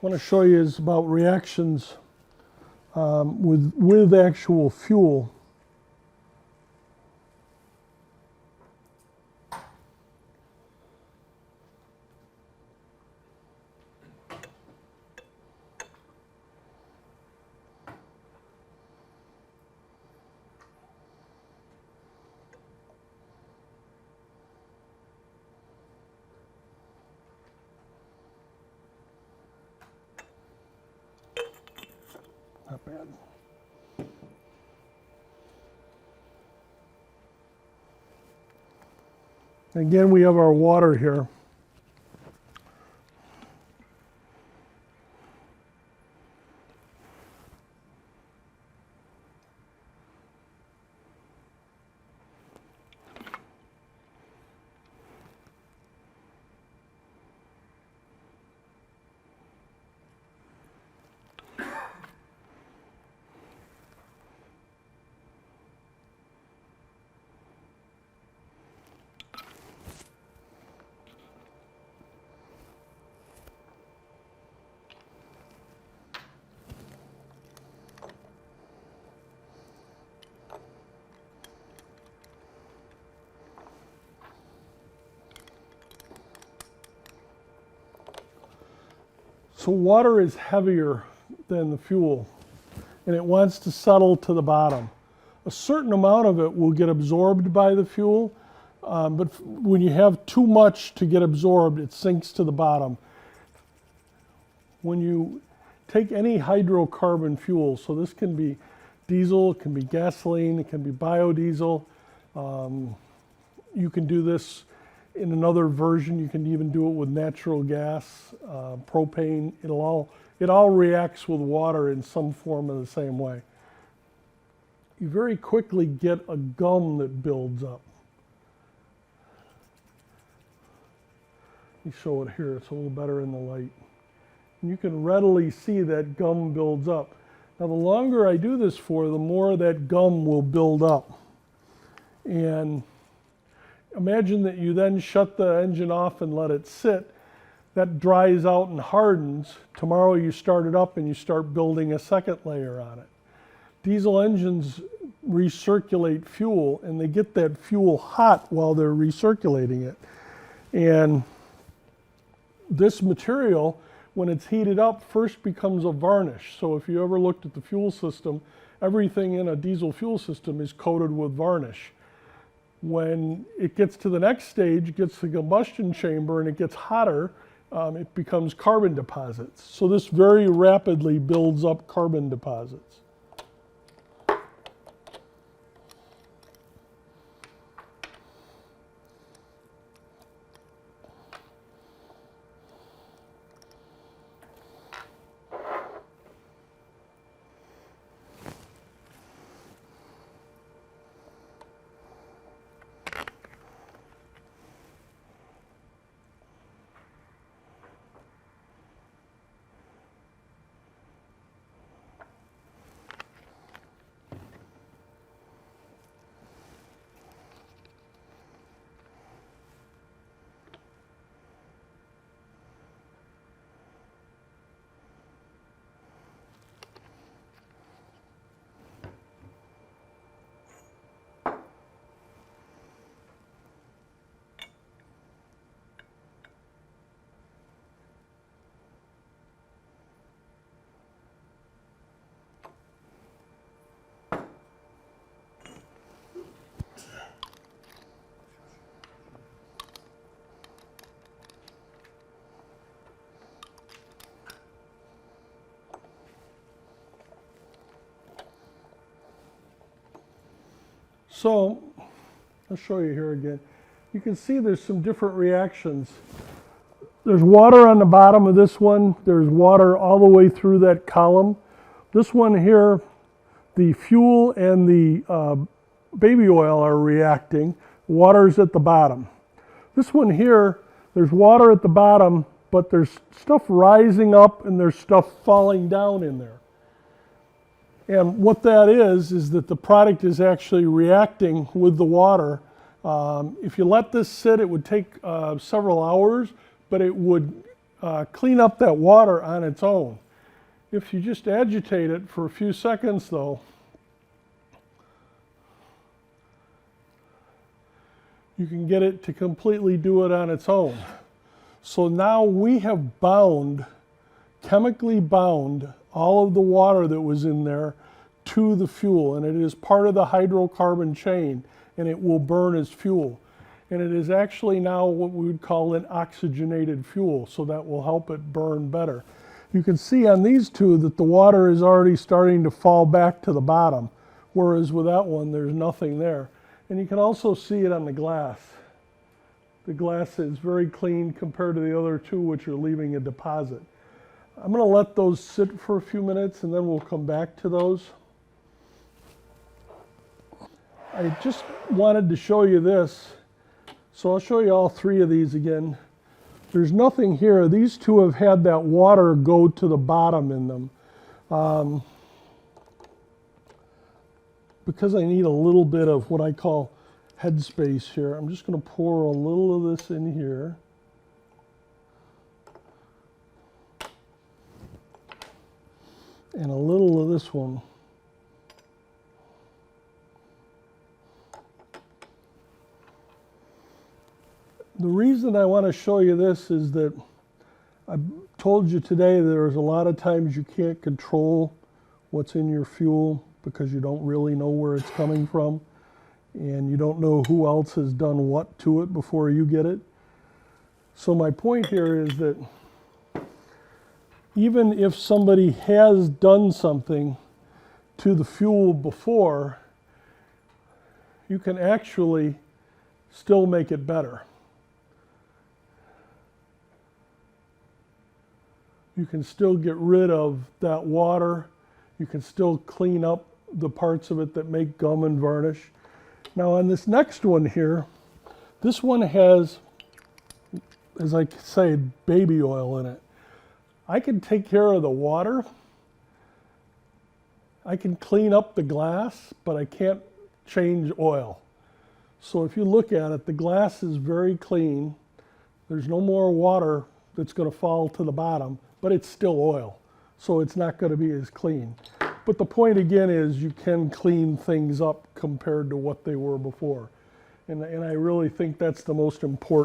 want to show you is about reactions with actual fuel. Not bad. Again, we have our water here. So water is heavier than the fuel, and it wants to settle to the bottom. A certain amount of it will get absorbed by the fuel, but when you have too much to get absorbed, it sinks to the bottom. When you take any hydrocarbon fuel, so this can be diesel, it can be gasoline, it can be biodiesel, you can do this in another version. You can even do it with natural gas, propane. It all reacts with water in some form in the same way. You very quickly get a gum that builds up. Let me show it here. It's a little better in the light. And you can readily see that gum builds up. Now, the longer I do this for, the more that gum will build up. And imagine that you then shut the engine off and let it sit. That dries out and hardens. Tomorrow you start it up and you start building a second layer on it. Diesel engines recirculate fuel, and they get that fuel hot while they're recirculating it. And this material, when it's heated up, first becomes a varnish. So if you ever looked at the fuel system, everything in a diesel fuel system is coated with varnish. When it gets to the next stage, it gets to the combustion chamber and it gets hotter, it becomes carbon deposits. So this very rapidly builds up carbon deposits. So, I'll show you here again. You can see there's some different reactions. There's water on the bottom of this one. There's water all the way through that column. This one here, the fuel and the baby oil are reacting. Water's at the bottom. This one here, there's water at the bottom, but there's stuff rising up and there's stuff falling down in there. And what that is that the product is actually reacting with the water. If you let this sit, it would take several hours, but it would clean up that water on its own. If you just agitate it for a few seconds though, you can get it to completely do it on its own. So now we have bound, chemically bound, all of the water that was in there to the fuel, and it is part of the hydrocarbon chain, and it will burn as fuel. And it is actually now what we would call an oxygenated fuel, so that will help it burn better. You can see on these two that the water is already starting to fall back to the bottom, whereas with that one there's nothing there. And you can also see it on the glass. The glass is very clean compared to the other two, which are leaving a deposit. I'm going to let those sit for a few minutes and then we'll come back to those. I just wanted to show you this, so I'll show you all three of these again. There's nothing here. These two have had that water go to the bottom in them. Because I need a little bit of what I call headspace here, I'm just going to pour a little of this in here. And a little of this one. The reason I want to show you this is that I told you today there's a lot of times you can't control what's in your fuel because you don't really know where it's coming from and you don't know who else has done what to it before you get it. So my point here is that even if somebody has done something to the fuel before, you can actually still make it better. You can still get rid of that water. You can still clean up the parts of it that make gum and varnish. Now on this next one here, this one has, as I say, baby oil in it. I can take care of the water. I can clean up the glass, but I can't change oil. So if you look at it, the glass is very clean. There's no more water that's going to fall to the bottom, but it's still oil, so it's not going to be as clean. But the point again is you can clean things up compared to what they were before. And I really think that's the most important